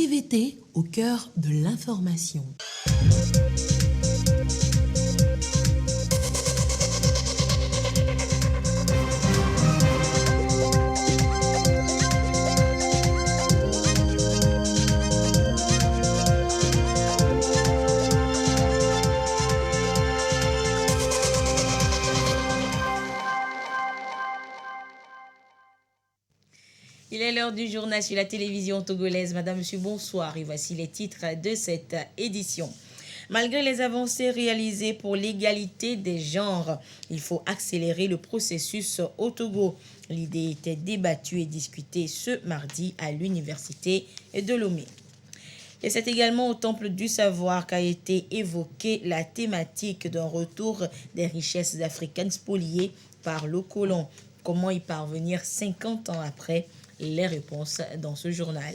TVT au cœur de l'information. Il est l'heure du journal sur la télévision togolaise. Madame, monsieur, bonsoir. Et voici les titres de cette édition. Malgré les avancées réalisées pour l'égalité des genres, il faut accélérer le processus au Togo. L'idée était débattue et discutée ce mardi à l'université de Lomé. Et c'est également au Temple du Savoir qu'a été évoquée la thématique d'un retour des richesses africaines spoliées par le colon. Comment y parvenir 50 ans après? Les réponses dans ce journal.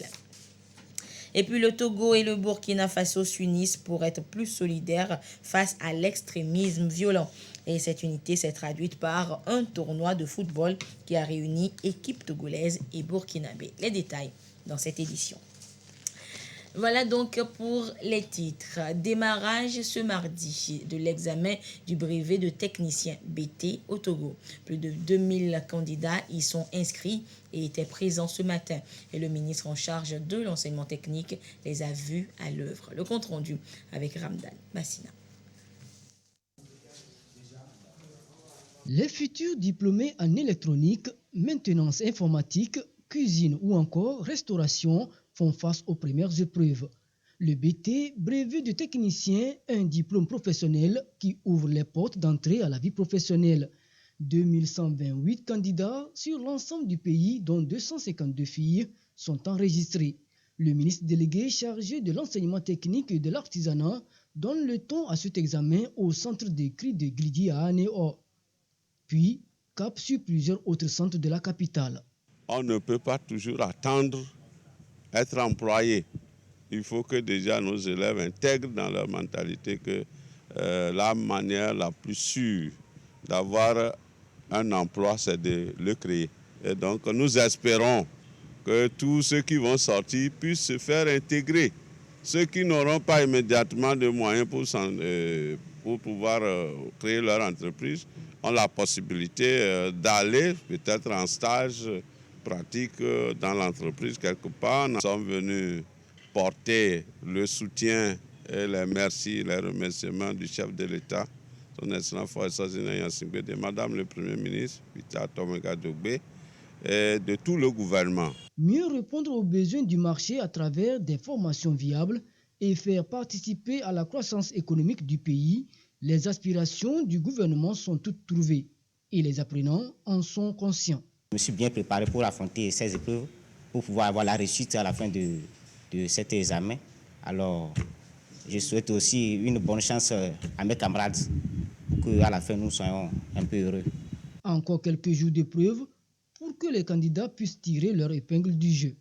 Et puis le Togo et le Burkina Faso s'unissent pour être plus solidaires face à l'extrémisme violent. Et cette unité s'est traduite par un tournoi de football qui a réuni équipes togolaises et burkinabé. Les détails dans cette édition. Voilà donc pour les titres. Démarrage ce mardi de l'examen du brevet de technicien BT au Togo. Plus de 2000 candidats y sont inscrits et étaient présents ce matin. Et le ministre en charge de l'enseignement technique les a vus à l'œuvre. Le compte rendu avec Ramdan Massina. Les futurs diplômés en électronique, maintenance informatique, cuisine ou encore restauration font face aux premières épreuves. Le BT, brevet de technicien, est un diplôme professionnel qui ouvre les portes d'entrée à la vie professionnelle. 2128 candidats sur l'ensemble du pays, dont 252 filles, sont enregistrés. Le ministre délégué chargé de l'enseignement technique et de l'artisanat donne le ton à cet examen au centre d'écrit de Glidi à Anéo. Puis, cap sur plusieurs autres centres de la capitale. On ne peut pas toujours attendre être employé. Il faut que déjà nos élèves intègrent dans leur mentalité que la manière la plus sûre d'avoir un emploi, c'est de le créer. Et donc nous espérons que tous ceux qui vont sortir puissent se faire intégrer. Ceux qui n'auront pas immédiatement de moyens pour pouvoir créer leur entreprise ont la possibilité d'aller peut-être en stage pratique dans l'entreprise quelque part. Nous sommes venus porter le soutien et les merci, les remerciements du chef de l'État, son excellence Faoussazina Yassingbe, de Madame le Premier ministre, Peter Tomega Dogbe, et de tout le gouvernement. Mieux répondre aux besoins du marché à travers des formations viables et faire participer à la croissance économique du pays, les aspirations du gouvernement sont toutes trouvées et les apprenants en sont conscients. Je me suis bien préparé pour affronter ces épreuves, pour pouvoir avoir la réussite à la fin de cet examen. Alors, je souhaite aussi une bonne chance à mes camarades pour qu'à la fin, nous soyons un peu heureux. Encore quelques jours d'épreuve pour que les candidats puissent tirer leur épingle du jeu.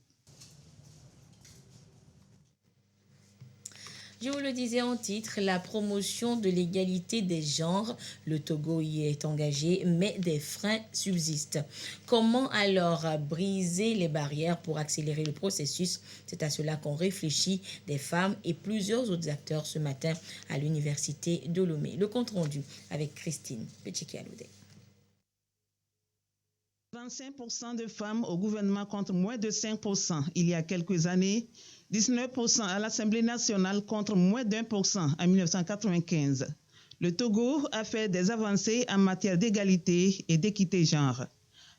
Je vous le disais en titre, la promotion de l'égalité des genres. Le Togo y est engagé, mais des freins subsistent. Comment alors briser les barrières pour accélérer le processus? C'est à cela qu'ont réfléchi des femmes et plusieurs autres acteurs ce matin à l'université de Lomé. Le compte rendu avec Christine Petchiki-Aloudé. 25% de femmes au gouvernement contre moins de 5% il y a quelques années, 19% à l'Assemblée nationale contre moins d'1% en 1995. Le Togo a fait des avancées en matière d'égalité et d'équité genre.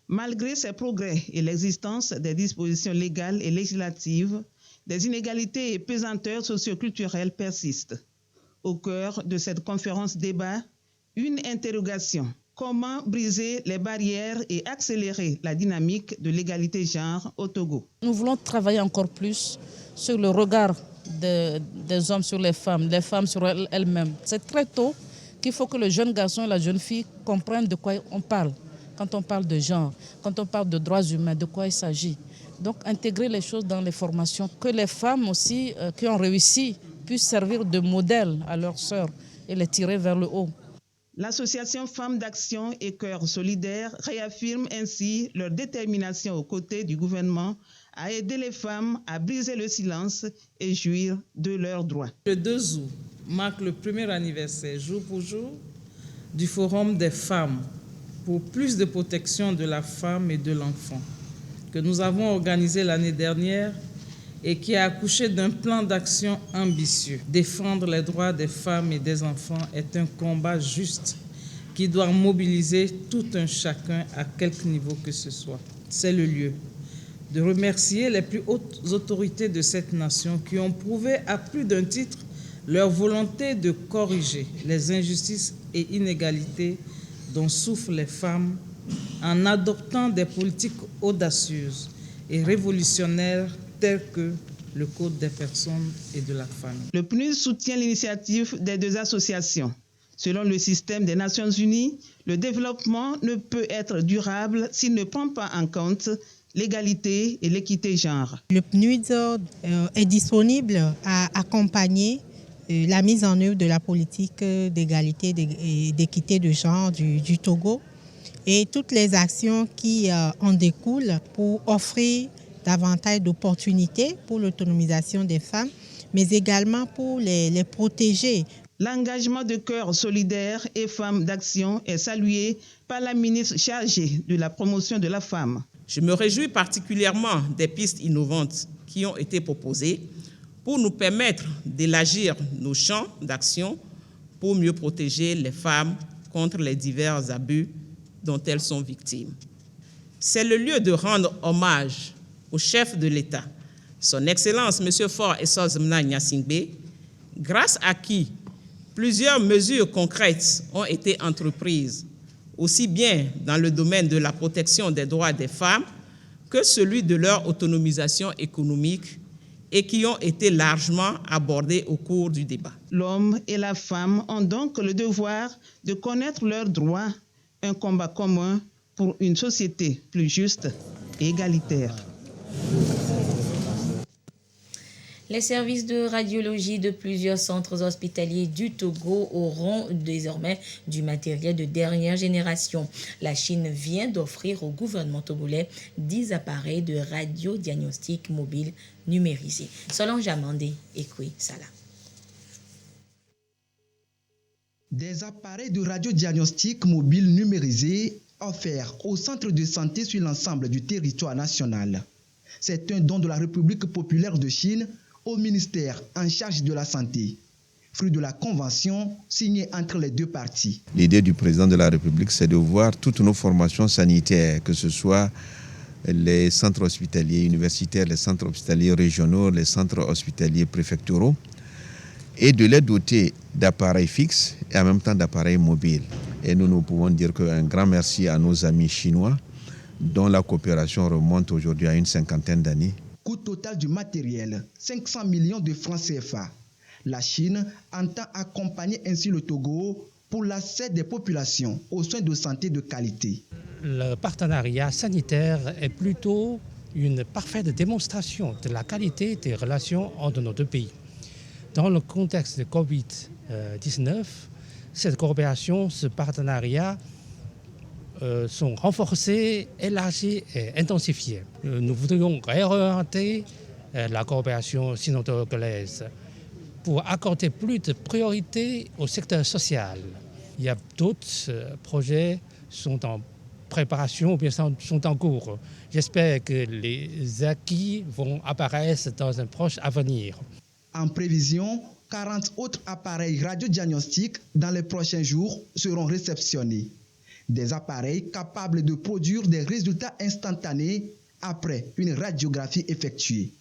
Malgré ces progrès et l'existence des dispositions légales et législatives, des inégalités et pesanteurs socioculturelles persistent. Au cœur de cette conférence débat, une interrogation. Comment briser les barrières et accélérer la dynamique de l'égalité genre au Togo? Nous voulons travailler encore plus sur le regard des hommes sur les femmes sur elles-mêmes. C'est très tôt qu'il faut que le jeune garçon et la jeune fille comprennent de quoi on parle. Quand on parle de genre, quand on parle de droits humains, de quoi il s'agit. Donc intégrer les choses dans les formations, que les femmes aussi qui ont réussi puissent servir de modèle à leurs sœurs et les tirer vers le haut. L'association Femmes d'Action et Cœur Solidaire réaffirme ainsi leur détermination aux côtés du gouvernement à aider les femmes à briser le silence et jouir de leurs droits. Le 2 août marque le premier anniversaire, jour pour jour, du Forum des femmes pour plus de protection de la femme et de l'enfant, que nous avons organisé l'année dernière et qui a accouché d'un plan d'action ambitieux. Défendre les droits des femmes et des enfants est un combat juste qui doit mobiliser tout un chacun à quelque niveau que ce soit. C'est le lieu de remercier les plus hautes autorités de cette nation qui ont prouvé à plus d'un titre leur volonté de corriger les injustices et inégalités dont souffrent les femmes en adoptant des politiques audacieuses et révolutionnaires telles que le Code des personnes et de la famille. Le PNUD soutient l'initiative des deux associations. Selon le système des Nations Unies, le développement ne peut être durable s'il ne prend pas en compte l'égalité et l'équité genre. Le PNUD est disponible à accompagner la mise en œuvre de la politique d'égalité et d'équité de genre du Togo et toutes les actions qui en découlent pour offrir davantage d'opportunités pour l'autonomisation des femmes, mais également pour les protéger. L'engagement de cœur solidaire et femmes d'action est salué par la ministre chargée de la promotion de la femme. Je me réjouis particulièrement des pistes innovantes qui ont été proposées pour nous permettre d'élargir nos champs d'action pour mieux protéger les femmes contre les divers abus dont elles sont victimes. C'est le lieu de rendre hommage au chef de l'État, son Excellence M. Faure Essozmna Gnassingbé, grâce à qui plusieurs mesures concrètes ont été entreprises, aussi bien dans le domaine de la protection des droits des femmes que celui de leur autonomisation économique et qui ont été largement abordées au cours du débat. L'homme et la femme ont donc le devoir de connaître leurs droits, un combat commun pour une société plus juste et égalitaire. Les services de radiologie de plusieurs centres hospitaliers du Togo auront désormais du matériel de dernière génération. La Chine vient d'offrir au gouvernement togolais 10 appareils de radiodiagnostic mobile numérisés. Solange Amandé et Koui Salah. Des appareils de radiodiagnostic mobile numérisés offerts aux centres de santé sur l'ensemble du territoire national. C'est un don de la République populaire de Chine au ministère en charge de la santé, fruit de la convention signée entre les deux parties. L'idée du président de la République, c'est de voir toutes nos formations sanitaires, que ce soit les centres hospitaliers universitaires, les centres hospitaliers régionaux, les centres hospitaliers préfectoraux, et de les doter d'appareils fixes et en même temps d'appareils mobiles. Et nous pouvons dire qu'un grand merci à nos amis chinois, dont la coopération remonte aujourd'hui à une 50aine d'années. Coût total du matériel, 500 millions de francs CFA. La Chine entend accompagner ainsi le Togo pour l'accès des populations aux soins de santé de qualité. Le partenariat sanitaire est plutôt une parfaite démonstration de la qualité des relations entre nos deux pays. Dans le contexte de Covid-19, cette coopération, ce partenariat sont renforcés, élargis et intensifiés. Nous voudrions réorienter la coopération sino-togolaise pour accorder plus de priorité au secteur social. Il y a d'autres projets qui sont en préparation ou bien sont en cours. J'espère que les acquis vont apparaître dans un proche avenir. En prévision, 40 autres appareils radiodiagnostiques dans les prochains jours seront réceptionnés. Des appareils capables de produire des résultats instantanés après une radiographie effectuée.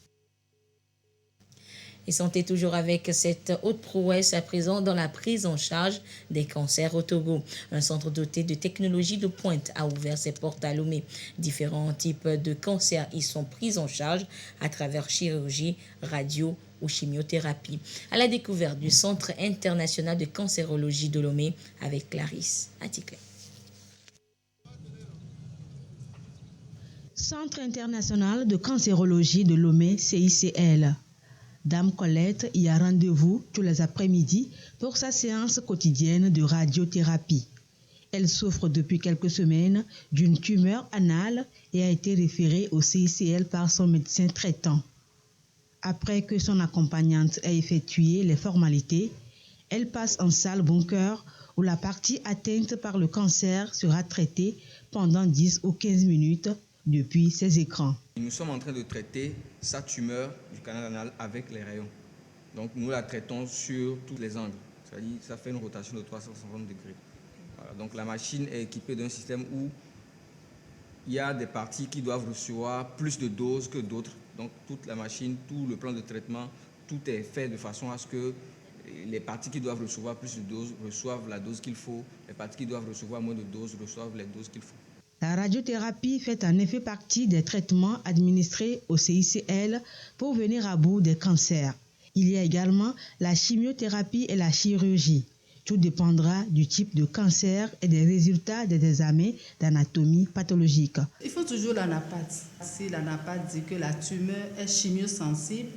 Et santé toujours avec cette haute prouesse à présent dans la prise en charge des cancers au Togo. Un centre doté de technologies de pointe a ouvert ses portes à Lomé. Différents types de cancers y sont pris en charge à travers chirurgie, radio ou chimiothérapie. À la découverte du Centre international de cancérologie de Lomé avec Clarisse Atikle. Centre international de cancérologie de Lomé, CICL. Dame Colette y a rendez-vous tous les après-midi pour sa séance quotidienne de radiothérapie. Elle souffre depuis quelques semaines d'une tumeur anale et a été référée au CICL par son médecin traitant. Après que son accompagnante ait effectué les formalités, elle passe en salle Boncoeur où la partie atteinte par le cancer sera traitée pendant 10 ou 15 minutes depuis ses écrans. Nous sommes en train de traiter sa tumeur du canal anal avec les rayons. Donc nous la traitons sur tous les angles. C'est-à-dire ça fait une rotation de 360 degrés. Voilà, donc la machine est équipée d'un système où il y a des parties qui doivent recevoir plus de doses que d'autres. Donc toute la machine, tout le plan de traitement, tout est fait de façon à ce que les parties qui doivent recevoir plus de doses reçoivent la dose qu'il faut. Les parties qui doivent recevoir moins de doses reçoivent les doses qu'il faut. La radiothérapie fait en effet partie des traitements administrés au CICL pour venir à bout des cancers. Il y a également la chimiothérapie et la chirurgie. Tout dépendra du type de cancer et des résultats des examens d'anatomie pathologique. Il faut toujours l'anapathe. Si l'anapathe dit que la tumeur est chimiosensible,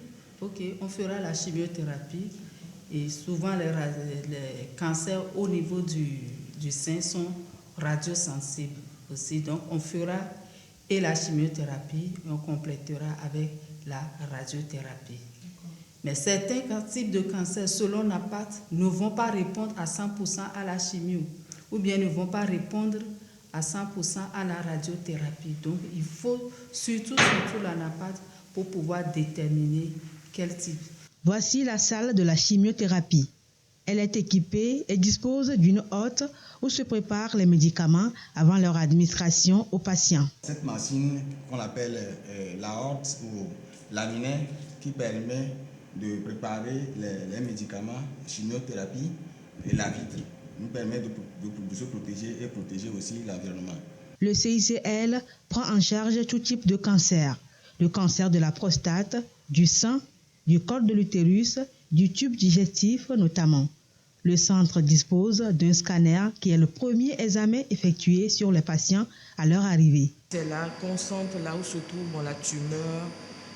ok, on fera la chimiothérapie. Et souvent, les cancers au niveau du sein sont radiosensibles aussi. Donc, on fera et la chimiothérapie et on complétera avec la radiothérapie. Mais certains types de cancers, selon l'anapathe, ne vont pas répondre à 100% à la chimio ou bien ne vont pas répondre à 100% à la radiothérapie. Donc, il faut surtout l'anapathe pour pouvoir déterminer quel type. Voici la salle de la chimiothérapie. Elle est équipée et dispose d'une hotte où se préparent les médicaments avant leur administration aux patients. Cette machine qu'on appelle la hotte ou laminaire qui permet de préparer les médicaments, chimiothérapie et la vitre nous permet de se protéger et protéger aussi l'environnement. Le CICL prend en charge tout type de cancer. Le cancer de la prostate, du sein, du col de l'utérus, du tube digestif notamment. Le centre dispose d'un scanner qui est le premier examen effectué sur les patients à leur arrivée. C'est là qu'on centre là où se trouve la tumeur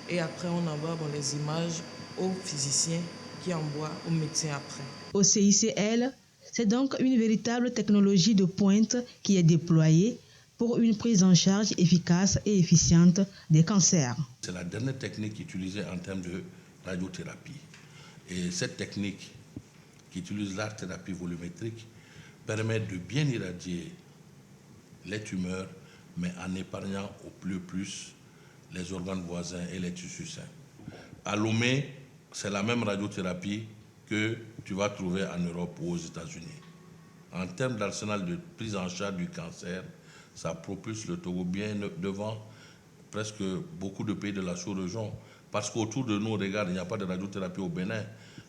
et après on envoie les images aux physiciens qui envoient aux médecins après. Au CICL, c'est donc une véritable technologie de pointe qui est déployée pour une prise en charge efficace et efficiente des cancers. C'est la dernière technique utilisée en termes de radiothérapie. Et cette technique qui utilise la thérapie volumétrique permet de bien irradier les tumeurs, mais en épargnant au plus les organes voisins et les tissus sains. À Lomé, c'est la même radiothérapie que tu vas trouver en Europe ou aux États-Unis. En termes d'arsenal de prise en charge du cancer, ça propulse le Togo bien devant presque beaucoup de pays de la sous-région. Parce qu'autour de nous, regarde, il n'y a pas de radiothérapie au Bénin.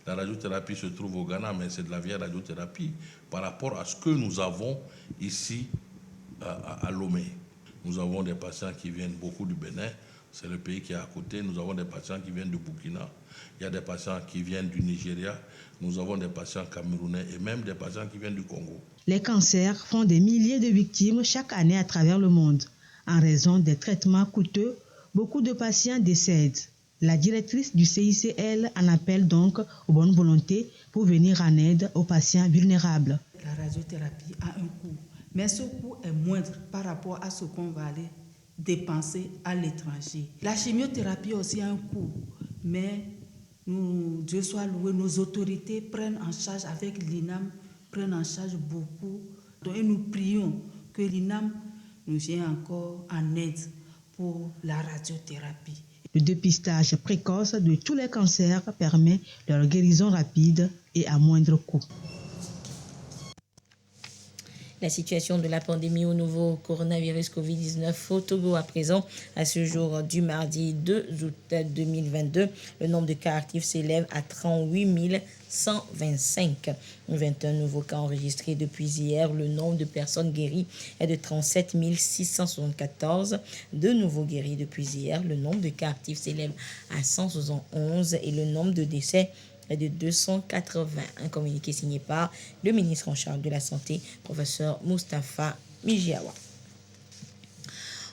La radiothérapie se trouve au Ghana, mais c'est de la vieille radiothérapie par rapport à ce que nous avons ici à Lomé. Nous avons des patients qui viennent beaucoup du Bénin, c'est le pays qui est à côté. Nous avons des patients qui viennent du Burkina, il y a des patients qui viennent du Nigeria, nous avons des patients camerounais et même des patients qui viennent du Congo. Les cancers font des milliers de victimes chaque année à travers le monde. En raison des traitements coûteux, beaucoup de patients décèdent. La directrice du CICL en appelle donc aux bonnes volontés pour venir en aide aux patients vulnérables. La radiothérapie a un coût, mais ce coût est moindre par rapport à ce qu'on va aller dépenser à l'étranger. La chimiothérapie aussi a un coût, mais Dieu soit loué, nos autorités prennent en charge avec l'INAM, prennent en charge beaucoup. Et nous prions que l'INAM nous vienne encore en aide pour la radiothérapie. Le dépistage précoce de tous les cancers permet leur guérison rapide et à moindre coût. La situation de la pandémie au nouveau coronavirus Covid-19 au Togo à présent. À ce jour du mardi 2 août 2022, le nombre de cas actifs s'élève à 38 125. 21 nouveaux cas enregistrés depuis hier. Le nombre de personnes guéries est de 37 674. De nouveaux guéris depuis hier. Le nombre de cas actifs s'élève à 171 et le nombre de décès est de 280. Un communiqué signé par le ministre en charge de la Santé, professeur Moustapha Mijiawa.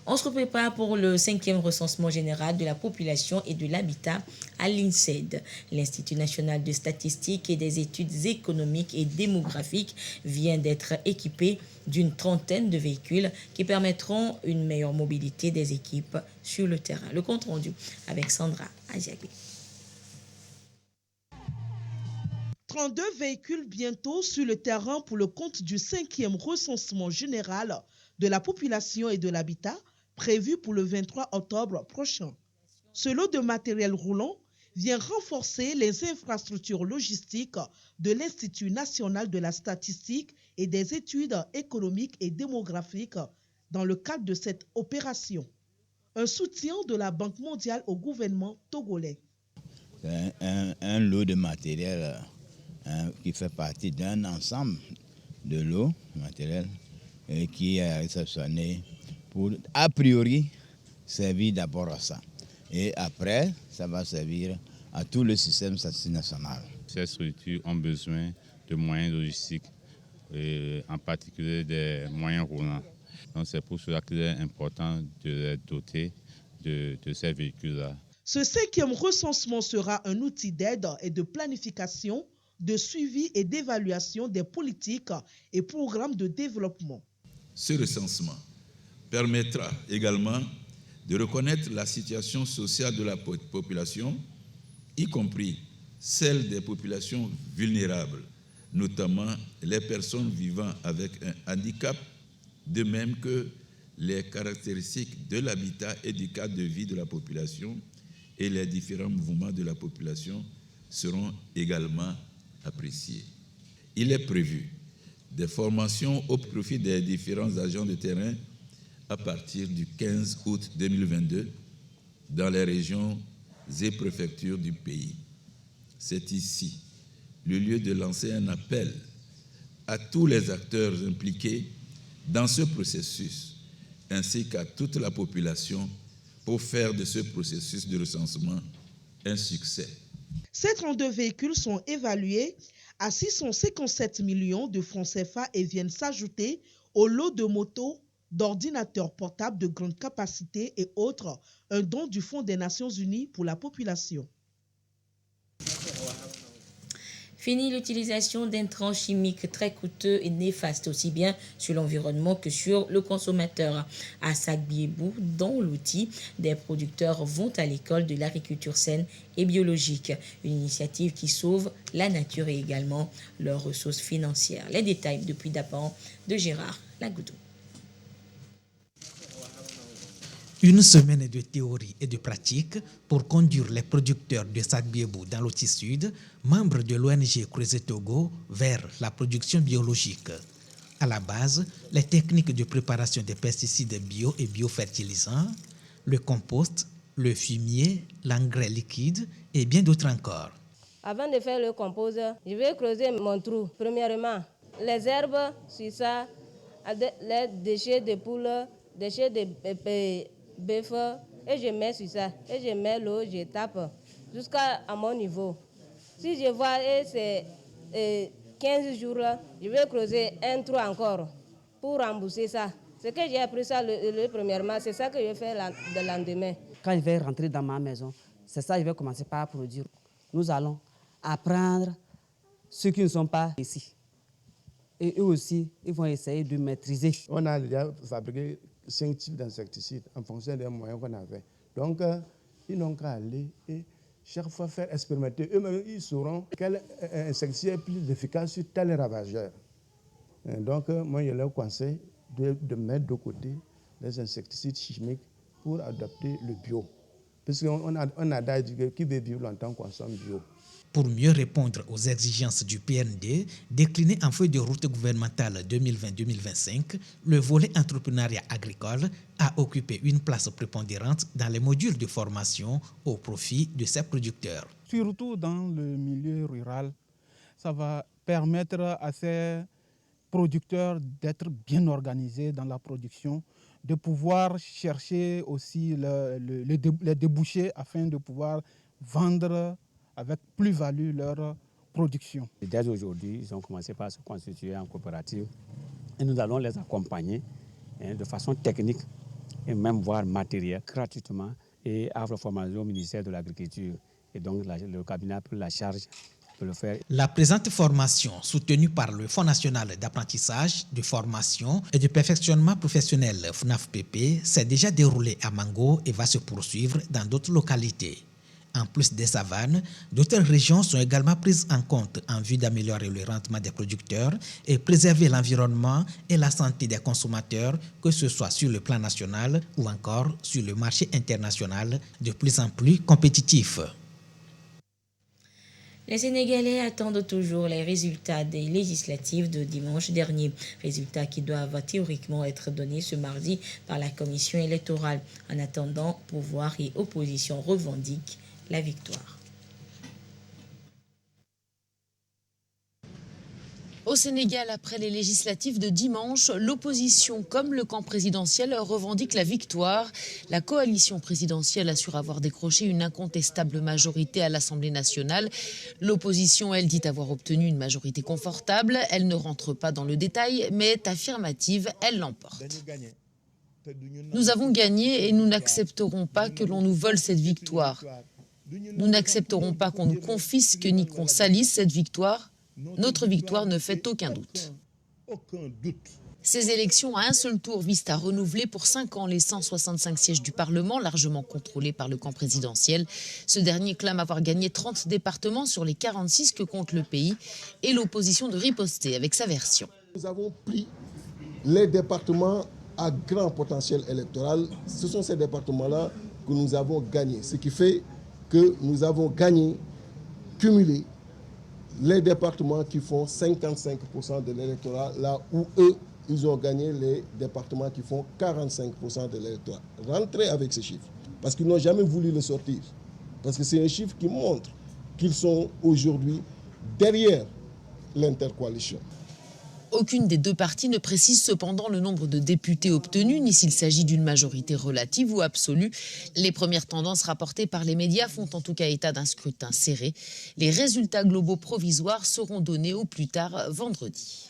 On se prépare pour le 5e recensement général de la population et de l'habitat à l'INSED. L'Institut national de statistique et des études économiques et démographiques vient d'être équipé d'une trentaine de véhicules qui permettront une meilleure mobilité des équipes sur le terrain. Le compte rendu avec Sandra Aziagé. 32 véhicules bientôt sur le terrain pour le compte du 5e recensement général de la population et de l'habitat prévu pour le 23 octobre prochain. Ce lot de matériel roulant vient renforcer les infrastructures logistiques de l'Institut national de la statistique et des études économiques et démographiques dans le cadre de cette opération. Un soutien de la Banque mondiale au gouvernement togolais. C'est un lot de matériel qui fait partie d'un ensemble de lots matériels qui est réceptionné pour, a priori, servir d'abord à ça. Et après, ça va servir à tout le système statistique national. Ces structures ont besoin de moyens logistiques, et en particulier des moyens roulants. Donc c'est pour cela qu'il est important de les doter de ces véhicules-là. Ce 5e recensement sera un outil d'aide et de planification, de suivi et d'évaluation des politiques et programmes de développement. Ce recensement permettra également de reconnaître la situation sociale de la population, y compris celle des populations vulnérables, notamment les personnes vivant avec un handicap, de même que les caractéristiques de l'habitat et du cadre de vie de la population et les différents mouvements de la population seront également appréciés. Il est prévu des formations au profit des différents agents de terrain à partir du 15 août 2022 dans les régions et préfectures du pays. C'est ici le lieu de lancer un appel à tous les acteurs impliqués dans ce processus, ainsi qu'à toute la population pour faire de ce processus de recensement un succès. Ces 32 véhicules sont évalués à 657 millions de francs CFA et viennent s'ajouter au lot de motos, d'ordinateurs portables de grande capacité et autres, un don du Fonds des Nations Unies pour la population. Fini l'utilisation d'intrants chimiques très coûteux et néfastes, aussi bien sur l'environnement que sur le consommateur. À Sagbiebou, dans l'outil, des producteurs vont à l'école de l'agriculture saine et biologique. Une initiative qui sauve la nature et également leurs ressources financières. Les détails depuis Dapan de Gérard Lagoudou. Une semaine de théorie et de pratique pour conduire les producteurs de Sagbiebou dans l'Outil Sud, membres de l'ONG Creuset Togo, vers la production biologique. À la base, les techniques de préparation des pesticides bio et biofertilisants, le compost, le fumier, l'engrais liquide et bien d'autres encore. Avant de faire le compost, je vais creuser mon trou. Premièrement, les herbes, sur ça, les déchets de poules, déchets de bœuf, et je mets sur ça. Et je mets l'eau, je tape jusqu'à mon niveau. Si je vois et c'est 15 jours, je vais creuser un trou encore pour rembourser ça. Ce que j'ai appris ça premièrement, c'est ça que je vais faire le lendemain. Quand je vais rentrer dans ma maison, c'est ça que je vais commencer par produire. Nous allons apprendre ceux qui ne sont pas ici. Et eux aussi, ils vont essayer de maîtriser. On a déjà fabriqué 5 types d'insecticides en fonction des moyens qu'on avait. Donc, ils n'ont qu'à aller et chaque fois faire expérimenter. Eux-mêmes, ils sauront quel insecticide est plus efficace sur tel ravageur. Et donc, moi, je leur conseille de mettre de côté les insecticides chimiques pour adapter le bio. Parce qu'on a dit que qui veut vivre longtemps consomme bio. Pour mieux répondre aux exigences du PND, décliné en feuille de route gouvernementale 2020-2025, le volet entrepreneuriat agricole a occupé une place prépondérante dans les modules de formation au profit de ces producteurs. Surtout dans le milieu rural, ça va permettre à ces producteurs d'être bien organisés dans la production, de pouvoir chercher aussi les débouchés afin de pouvoir vendre avec plus-value leur production. Dès aujourd'hui, ils ont commencé par se constituer en coopérative et nous allons les accompagner de façon technique et même voire matériel gratuitement et offre formation au ministère de l'Agriculture. Et donc le cabinet a pris la charge de le faire. La présente formation, soutenue par le Fonds national d'apprentissage, de formation et de perfectionnement professionnel FNAFPP, s'est déjà déroulée à Mango et va se poursuivre dans d'autres localités. En plus des savanes, d'autres régions sont également prises en compte en vue d'améliorer le rendement des producteurs et préserver l'environnement et la santé des consommateurs, que ce soit sur le plan national ou encore sur le marché international de plus en plus compétitif. Les Sénégalais attendent toujours les résultats des législatives de dimanche dernier. Résultats qui doivent théoriquement être donnés ce mardi par la commission électorale. En attendant, pouvoir et opposition revendiquent la victoire. Au Sénégal, après les législatives de dimanche, l'opposition comme le camp présidentiel revendiquent la victoire. La coalition présidentielle assure avoir décroché une incontestable majorité à l'Assemblée nationale. L'opposition, elle, dit avoir obtenu une majorité confortable. Elle ne rentre pas dans le détail, mais est affirmative, elle l'emporte. Nous avons gagné et nous n'accepterons pas que l'on nous vole cette victoire. Nous n'accepterons pas qu'on nous confisque ni qu'on salisse cette victoire. Notre victoire ne fait aucun doute. Ces élections à un seul tour visent à renouveler pour 5 ans les 165 sièges du Parlement, largement contrôlés par le camp présidentiel. Ce dernier clame avoir gagné 30 départements sur les 46 que compte le pays et l'opposition de riposter avec sa version. Nous avons pris les départements à grand potentiel électoral. Ce sont ces départements-là que nous avons gagnés. Ce qui fait que nous avons gagné, cumulé, les départements qui font 55% de l'électorat, là où eux, ils ont gagné les départements qui font 45% de l'électorat. Rentrez avec ces chiffres, parce qu'ils n'ont jamais voulu le sortir. Parce que c'est un chiffre qui montre qu'ils sont aujourd'hui derrière l'intercoalition. Aucune des deux parties ne précise cependant le nombre de députés obtenus, ni s'il s'agit d'une majorité relative ou absolue. Les premières tendances rapportées par les médias font en tout cas état d'un scrutin serré. Les résultats globaux provisoires seront donnés au plus tard vendredi.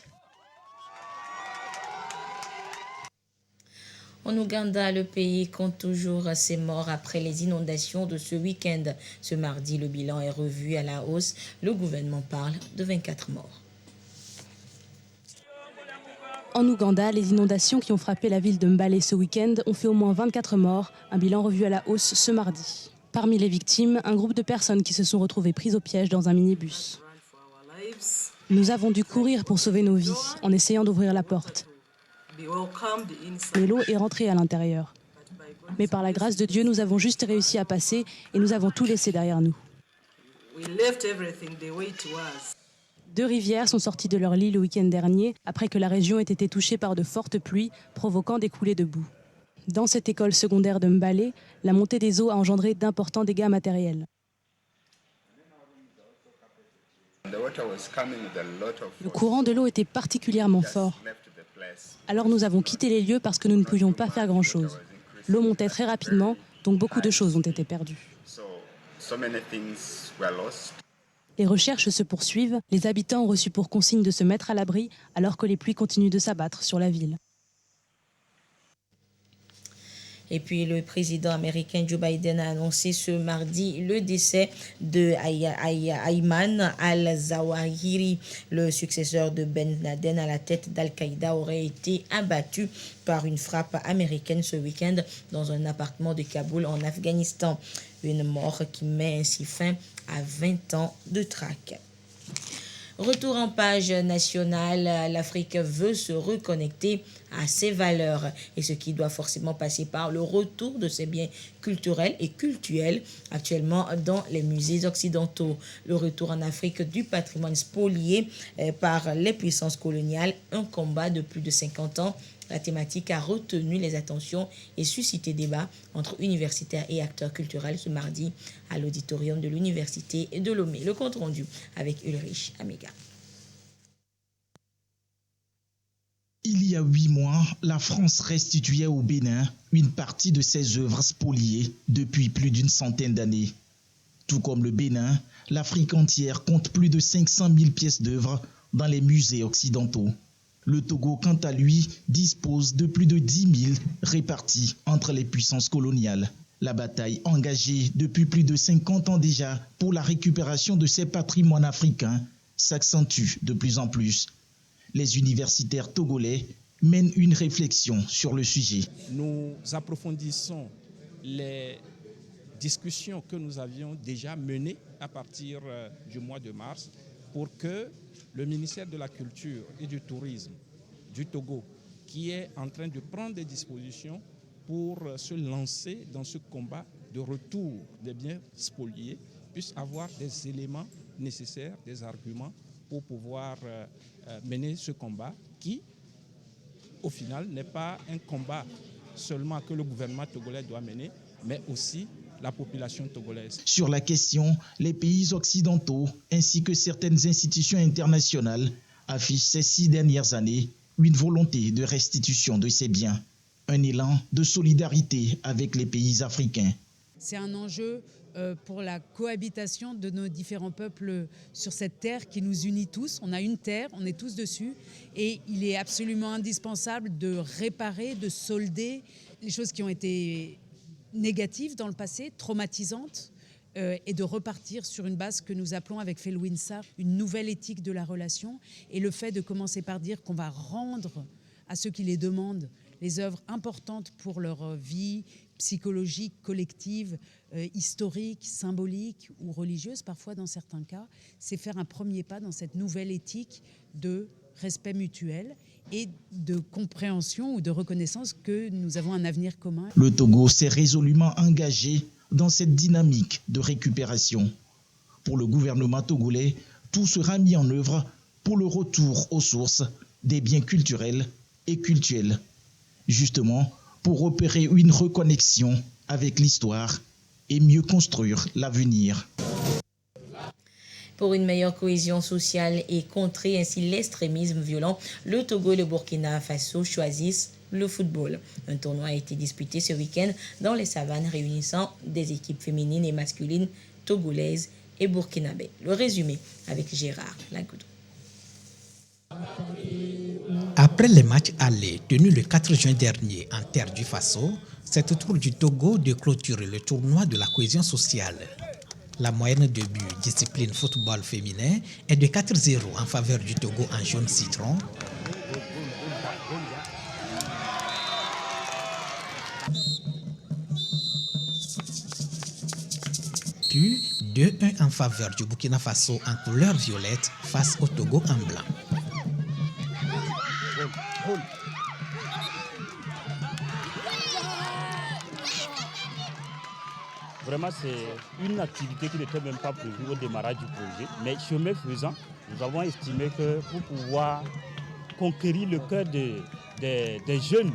En Ouganda, le pays compte toujours ses morts après les inondations de ce week-end. Ce mardi, le bilan est revu à la hausse. Le gouvernement parle de 24 morts. En Ouganda, les inondations qui ont frappé la ville de Mbale ce week-end ont fait au moins 24 morts, un bilan revu à la hausse ce mardi. Parmi les victimes, un groupe de personnes qui se sont retrouvées prises au piège dans un minibus. Nous avons dû courir pour sauver nos vies en essayant d'ouvrir la porte. Mais l'eau est rentrée à l'intérieur. Mais par la grâce de Dieu, nous avons juste réussi à passer et nous avons tout laissé derrière nous. 2 rivières sont sorties de leur lit le week-end dernier après que la région ait été touchée par de fortes pluies, provoquant des coulées de boue. Dans cette école secondaire de Mbale, la montée des eaux a engendré d'importants dégâts matériels. Le courant de l'eau était particulièrement fort. Alors nous avons quitté les lieux parce que nous ne pouvions pas faire grand-chose. L'eau montait très rapidement, donc beaucoup de choses ont été perdues. Les recherches se poursuivent. Les habitants ont reçu pour consigne de se mettre à l'abri alors que les pluies continuent de s'abattre sur la ville. Et puis le président américain Joe Biden a annoncé ce mardi le décès de Ayman al-Zawahiri. Le successeur de Ben Laden à la tête d'Al-Qaïda aurait été abattu par une frappe américaine ce week-end dans un appartement de Kaboul en Afghanistan. Une mort qui met ainsi fin à 20 ans de traque. Retour en page nationale, l'Afrique veut se reconnecter à ses valeurs et ce qui doit forcément passer par le retour de ses biens culturels et cultuels actuellement dans les musées occidentaux. Le retour en Afrique du patrimoine spolié par les puissances coloniales, un combat de plus de 50 ans. La thématique a retenu les attentions et suscité débat entre universitaires et acteurs culturels ce mardi à l'auditorium de l'Université de Lomé. Le compte rendu avec Ulrich Amiga. Il y a 8 mois, la France restituait au Bénin une partie de ses œuvres spoliées depuis plus d'une centaine d'années. Tout comme le Bénin, l'Afrique entière compte plus de 500 000 pièces d'œuvres dans les musées occidentaux. Le Togo, quant à lui, dispose de plus de 10 000 répartis entre les puissances coloniales. La bataille engagée depuis plus de 50 ans déjà pour la récupération de ces patrimoines africains s'accentue de plus en plus. Les universitaires togolais mènent une réflexion sur le sujet. Nous approfondissons les discussions que nous avions déjà menées à partir du mois de mars pour que le ministère de la Culture et du Tourisme du Togo, qui est en train de prendre des dispositions pour se lancer dans ce combat de retour des biens spoliés, puisse avoir des éléments nécessaires, des arguments pour pouvoir mener ce combat qui, au final, n'est pas un combat seulement que le gouvernement togolais doit mener, mais aussi la population togolaise. Sur la question, les pays occidentaux ainsi que certaines institutions internationales affichent ces 6 dernières années une volonté de restitution de ces biens, un élan de solidarité avec les pays africains. C'est un enjeu pour la cohabitation de nos différents peuples sur cette terre qui nous unit tous. On a une terre, on est tous dessus et il est absolument indispensable de réparer, de solder les choses qui ont été négatives dans le passé, traumatisantes, et de repartir sur une base que nous appelons avec Felwinsa une nouvelle éthique de la relation, et le fait de commencer par dire qu'on va rendre à ceux qui les demandent les œuvres importantes pour leur vie psychologique, collective, historique, symbolique ou religieuse, parfois dans certains cas, c'est faire un premier pas dans cette nouvelle éthique de respect mutuel et de compréhension ou de reconnaissance que nous avons un avenir commun. Le Togo s'est résolument engagé dans cette dynamique de récupération. Pour le gouvernement togolais, tout sera mis en œuvre pour le retour aux sources des biens culturels et cultuels, justement pour opérer une reconnexion avec l'histoire et mieux construire l'avenir. Pour une meilleure cohésion sociale et contrer ainsi l'extrémisme violent, le Togo et le Burkina Faso choisissent le football. Un tournoi a été disputé ce week-end dans les savanes réunissant des équipes féminines et masculines togolaises et burkinabais. Le résumé avec Gérard Lagoudou. Après les matchs allés tenus le 4 juin dernier en terre du Faso, c'est au tour du Togo de clôturer le tournoi de la cohésion sociale. La moyenne de but discipline football féminin est de 4-0 en faveur du Togo en jaune citron. Puis 2-1 en faveur du Burkina Faso en couleur violette face au Togo en blanc. Vraiment, c'est une activité qui n'était même pas prévue au démarrage du projet. Mais chemin faisant, nous avons estimé que pour pouvoir conquérir le cœur des jeunes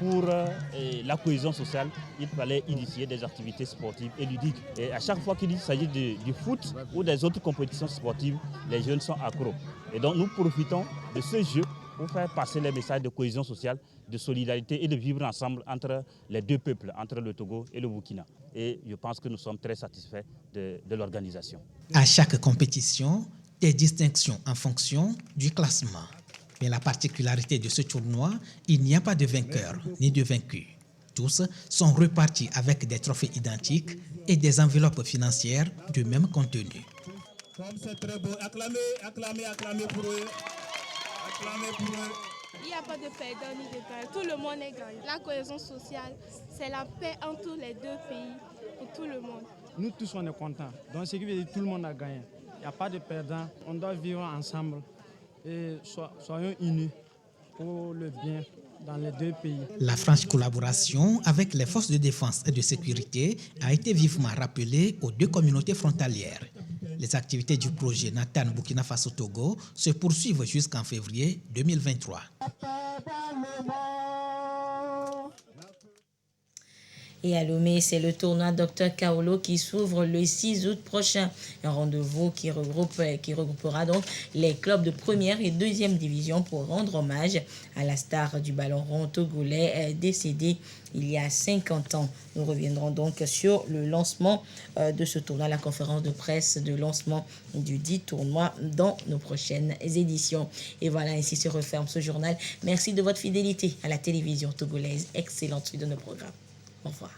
pour la cohésion sociale, il fallait initier des activités sportives et ludiques. Et à chaque fois qu'il s'agit du foot ou des autres compétitions sportives, les jeunes sont accros. Et donc nous profitons de ce jeu pour faire passer les messages de cohésion sociale, de solidarité et de vivre ensemble entre les deux peuples, entre le Togo et le Burkina. Et je pense que nous sommes très satisfaits de l'organisation. À chaque compétition, des distinctions en fonction du classement. Mais la particularité de ce tournoi, il n'y a pas de vainqueur ni de vaincu. Tous sont repartis avec des trophées identiques et des enveloppes financières de même contenu. Comme c'est très beau, acclamez pour eux. Il n'y a pas de perdant ni de gagnant. Tout le monde est gagnant. La cohésion sociale, c'est la paix entre les deux pays pour tout le monde. Nous tous, on est contents. Donc, ce qui veut dire que tout le monde a gagné. Il n'y a pas de perdant. On doit vivre ensemble et soyons unis pour le bien dans les deux pays. La franche collaboration avec les forces de défense et de sécurité a été vivement rappelée aux deux communautés frontalières. Les activités du projet Nathan Burkina Faso Togo se poursuivent jusqu'en février 2023. Et à Lomé, c'est le tournoi Dr Kaolo qui s'ouvre le 6 août prochain. Un rendez-vous qui regroupera donc les clubs de première et deuxième division pour rendre hommage à la star du ballon rond togolais décédé il y a 50 ans. Nous reviendrons donc sur le lancement de ce tournoi, la conférence de presse de lancement du dit tournoi dans nos prochaines éditions. Et voilà, ainsi se referme ce journal. Merci de votre fidélité à la télévision togolaise. Excellente suite de nos programmes. Au revoir.